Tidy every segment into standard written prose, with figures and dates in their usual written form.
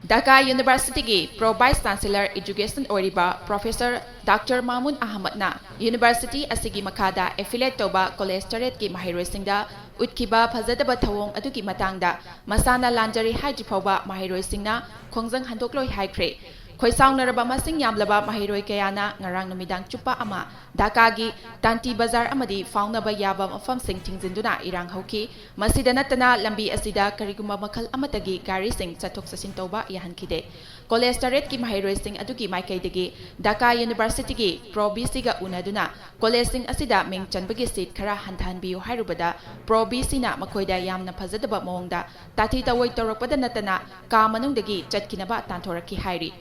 Dhaka University ki Pro Vice Chancellor Education Oriba Professor Dr. Mamun Ahmad na University asigi makada affiliate toba college taret ki Maheiroisingda Utkhiba phajadaba Thouwong Adugi Matangda masana Lanjare Haidrifoaba Maheiroisingna Khongjang Handokloi Haikhre Khoisaunaraba masing yamlaba Mahairoi kayana ngarang numidang chupa ama Dhaka gi Tanti Bazar amadi faunaba yaba mafamsing tingzinduna irang hauki masida natana lambi asida kariguma makhal amatagi gari sing chathok sasin tauba yahankide college taret ki Maheiroising adugi maikaidagi Dhaka University ki Pro BC ga unaduna college sing asida ming chanbagi seat khara hanthanbiyu hairubada Pro BC na makoida yamna phajadaba mawngda tathi tawoi tawrakpada natana ka manungdagi chatkinaba tanthorakki hairi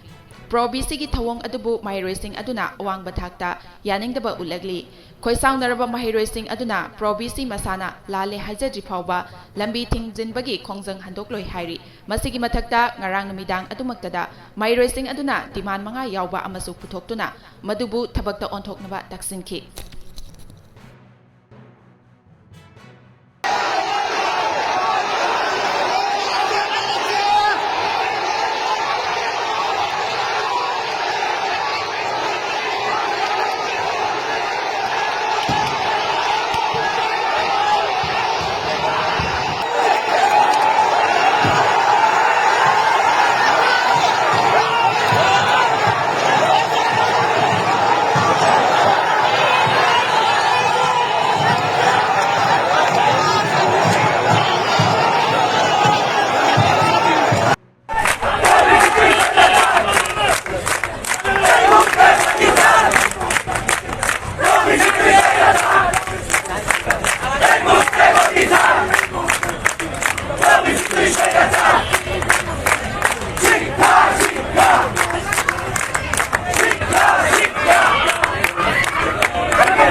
Pro BC ki Thouwong adubu Maheiroising aduna awang bathakta yaningdaba ulagli khoisaunaraba Maheiroising aduna Pro BC masana lale Haidrifoaba lambi thingjinbagi Khongjang Handokloi hairi masigi mathakta ngarang numidang adumaktada Maheiroising aduna demand manga yawba amasu puthoktuna madubu thabakta onthoknaba taksinki